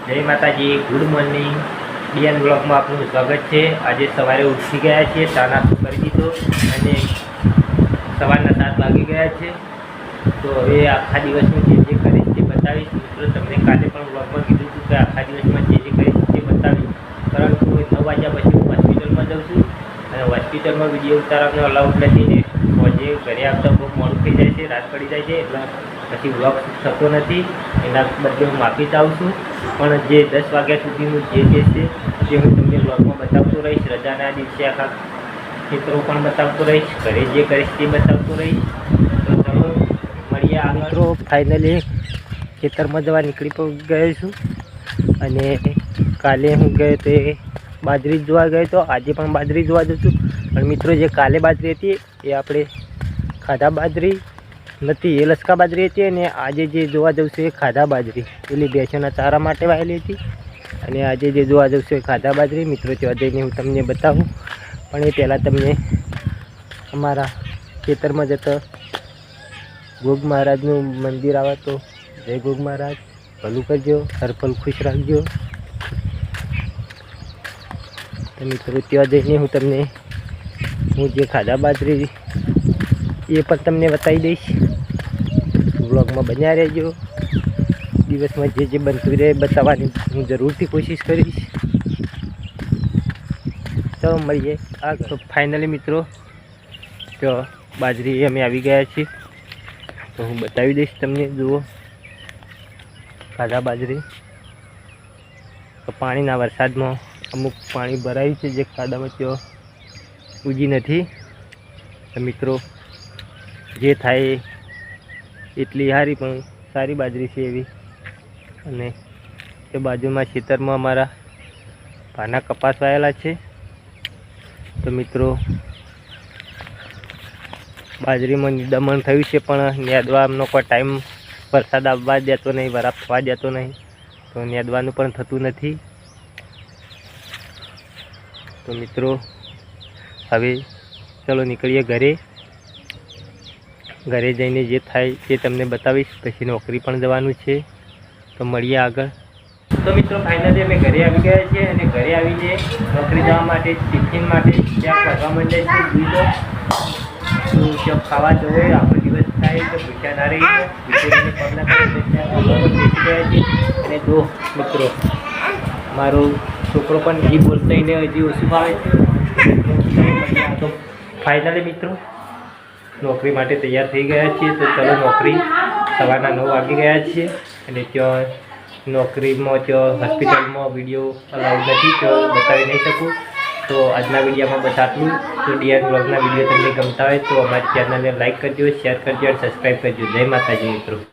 જય માતાજી, good morning. DN બ્લોગમાં આપનું સ્વાગત છે। આજે સવારે ઉઠી ગયા છીએ, ચા નાસ્તો કરી દીધો અને સવારના 7 વાગી ગયા છે। તો હવે આખા દિવસમાં જે જે કરીશ તે બતાવીશ। મિત્રો, તમને કાલે પણ બ્લોગમાં કીધું હતું કે આખા દિવસમાં જે જે કરીશ તે બતાવીશ, પરંતુ 9 વાગ્યા પછી હું હોસ્પિટલમાં જાઉં છું અને હોસ્પિટલમાં વિડીયો ઉતારવાનો અલાઉડ નથી ને આજે ઘરે આવતા બહુ મોડું થઈ જાય છે, રાત પડી જાય છે, એટલે પછી બ્લોગ થતો નથી। એના બદલે હું માફી ચાહું છું, પણ જે 10 વાગ્યા સુધીનું જે છે તે હું તમને બ્લોગમાં બતાવતો રહીશ। રજાના દિવસે આખા ચિત્રો પણ બતાવતો રહીશ, ઘરે જે કરીશ તે બતાવતો રહીશ। તો ચાલો મળીએ આગળ। મિત્રો, ફાઇનલી ખેતરમાં જવા નીકળી ગયો છું અને કાલે હું ગયો તે બાજરી જોવા ગયો તો આજે પણ બાજરી જોવા જઉં છું। પણ મિત્રો, જે કાલે બાજરી હતી એ આપણે ખાધા બાજરી નથી, એ લસકા બાજરી હતી અને આજે જે જોવા જઉં છું એ ખાધા બાજરી, પેલી ભેંસોના ચારા માટે વાયેલી હતી અને આજે જે જોવા જઉં છું એ ખાધા બાજરી। મિત્રો, ત્યાં જઈને હું તમને બતાવું, પણ એ પહેલાં તમને અમારા ખેતરમાં જતા ગોગ મહારાજનું મંદિર આવે તો જય ગોગ મહારાજ, ભલું કરજો, હરપલ ખુશ રાખજો। તો મિત્રો, ત્યાં જઈને હું તમને જે ખાધા બાજરી એ પણ તમને બતાવી દઈશ। બ્લોગમાં બન્યા રહેજો। દિવસમાં જે જે બનતું રહે બતાવવાની હું જરૂરથી કોશિશ કરીશ। તો મળીએ આગળ। તો ફાઇનલી મિત્રો, તો બાજરી અમે આવી ગયા છીએ, તો હું બતાવી દઈશ તમને। જુઓ, ખાધા બાજરી તો પાણીના વરસાદમાં અમુક પાણી ભરાયું છે, જે ખાડામાં ત્યાં ઉજી નથી। તો મિત્રો, જે થાય એટલી સારી, પણ સારી બાજરી છે એવી। અને તે બાજુમાં ખેતરમાં અમારા પાના કપાસ વાયેલા છે। તો મિત્રો, બાજરીમાં દમણ થયું છે, પણ નેદવાનો કોઈ ટાઈમ વરસાદ આવવા દેતો નહીં, વરાપ થવા દેતો નહીં, તો નેદવાનું પણ થતું નથી। તો મિત્રો, હવે ચલો નીકળીએ ઘરે। ઘરે જઈને જે થાય તે તમને બતાવીશ, પછી નોકરી પણ જવાનું છે। તો મળીએ આગળ। તો મિત્રો, ફાઇનલી અમે ઘરે આવી ગયા છીએ અને ઘરે આવીને નોકરી જવા માટે ટિફિન માટે ત્યાં કરવા માંડે છે। બીજો તો ત્યાં ખાવા જવું, આખો દિવસ થાય તો ભૂખ્યા ના રહી પગલા બેસી ગયા છે। અને જો મિત્રો, મારો છોકરો પણ હજી બોલતો એને હજી ઓછું ફાવે છે। તો ફાઇનલી મિત્રો, નોકરી માટે તૈયાર થઈ ગયા છીએ। તો ચલો નોકરી, સવારના 9 વાગી ગયા છીએ અને ત્યાં નોકરીમાં ત્યાં હોસ્પિટલમાં વિડીયો અલાઉડ નથી, તો બતાવી નહીં શકું। તો આજના વિડીયોમાં બસ આટલું। તો ડીએન બ્લોગના વિડીયો તમને ગમતા હોય તો અમારી ચેનલને લાઈક કરજો, શેર કરજો અને સબસ્ક્રાઈબ કરજો। જય માતાજી મિત્રો।